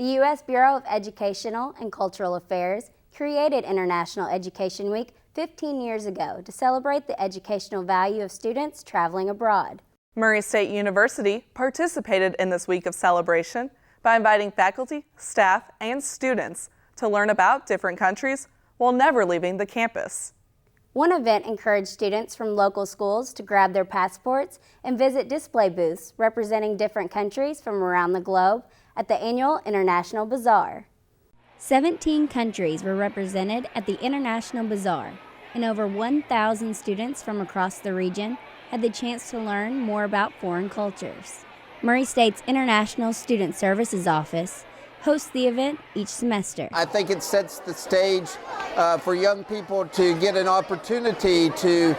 The U.S. Bureau of Educational and Cultural Affairs created International Education Week 15 years ago to celebrate the educational value of students traveling abroad. Murray State University participated in this week of celebration by inviting faculty, staff, and students to learn about different countries while never leaving the campus. One event encouraged students from local schools to grab their passports and visit display booths representing different countries from around the globe at the annual International Bazaar. 17 countries were represented at the International Bazaar, and over 1,000 students from across the region had the chance to learn more about foreign cultures. Murray State's International Student Services Office hosts the event each semester. I think it sets the stage for young people to get an opportunity to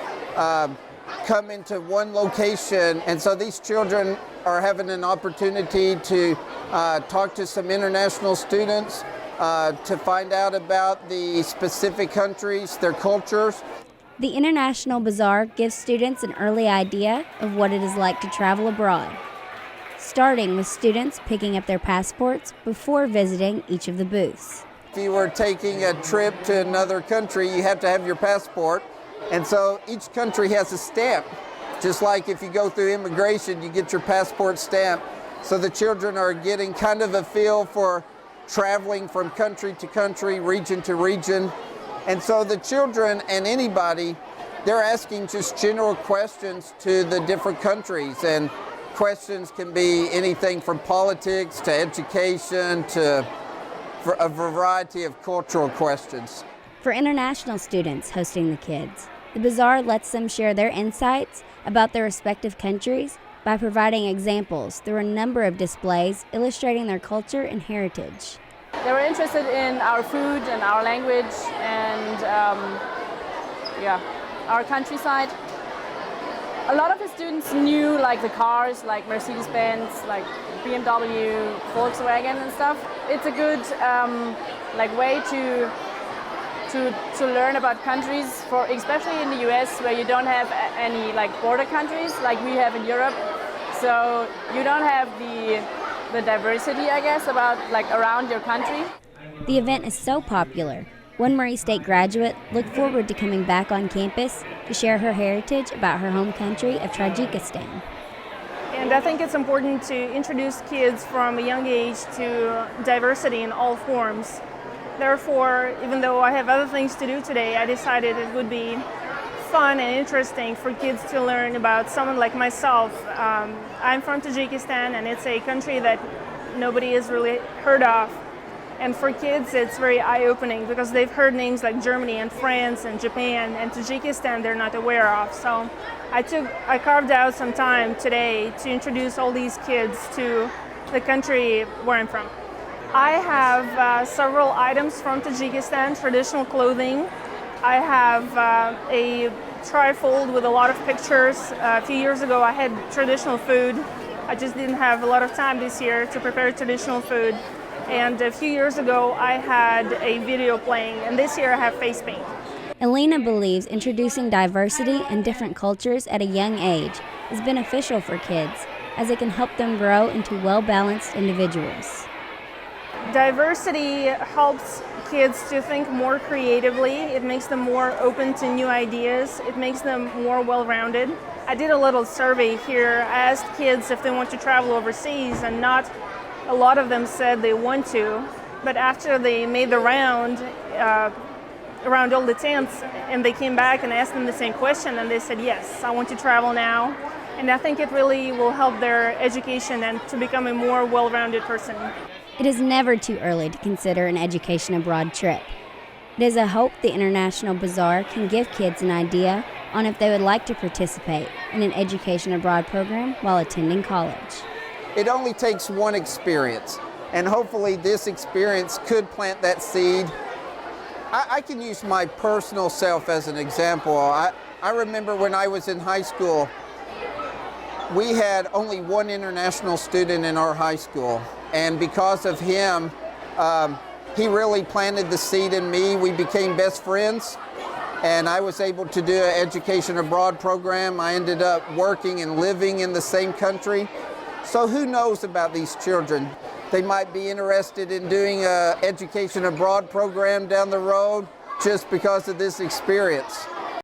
come into one location, and so these children are having an opportunity to talk to some international students, to find out about the specific countries, their cultures. The International Bazaar gives students an early idea of what it is like to travel abroad, starting with students picking up their passports before visiting each of the booths. If you were taking a trip to another country, you have to have your passport, and so each country has a stamp. Just like if you go through immigration, you get your passport stamp. So the children are getting kind of a feel for traveling from country to country, region to region. And so the children and anybody, they're asking just general questions to the different countries, and questions can be anything from politics to education to a variety of cultural questions. For international students hosting the kids, the Bazaar lets them share their insights about their respective countries by providing examples through a number of displays illustrating their culture and heritage. They were interested in our food and our language and our countryside. A lot of the students knew like the cars, like Mercedes-Benz, like BMW, Volkswagen and stuff. It's a good way to learn about countries, for especially in the US, where you don't have any like border countries like we have in Europe. So you don't have the diversity, I guess, about like around your country. The event is so popular. One Murray State graduate looked forward to coming back on campus to share her heritage about her home country of Tajikistan. And I think it's important to introduce kids from a young age to diversity in all forms. Therefore, even though I have other things to do today, I decided it would be fun and interesting for kids to learn about someone like myself. I'm from Tajikistan, and it's a country that nobody has really heard of. And for kids, it's very eye-opening because they've heard names like Germany and France and Japan, and Tajikistan they're not aware of. So I carved out some time today to introduce all these kids to the country where I'm from. I have several items from Tajikistan, traditional clothing. I have a trifold with a lot of pictures. A few years ago I had traditional food. I just didn't have a lot of time this year to prepare traditional food. And a few years ago I had a video playing, and this year I have face paint. Elena believes introducing diversity and different cultures at a young age is beneficial for kids, as it can help them grow into well-balanced individuals. Diversity helps kids to think more creatively. It makes them more open to new ideas. It makes them more well-rounded. I did a little survey here. I asked kids if they want to travel overseas, and not a lot of them said they want to. But after they made the round around all the tents, and they came back and asked them the same question, and they said, yes, I want to travel now. And I think it really will help their education and to become a more well-rounded person. It is never too early to consider an education abroad trip. It is a hope the International Bazaar can give kids an idea on if they would like to participate in an education abroad program while attending college. It only takes one experience, and hopefully this experience could plant that seed. I can use my personal self as an example. I remember when I was in high school, we had only one international student in our high school, and because of him, he really planted the seed in me. We became best friends, and I was able to do an education abroad program. I ended up working and living in the same country. So who knows about these children? They might be interested in doing an education abroad program down the road just because of this experience.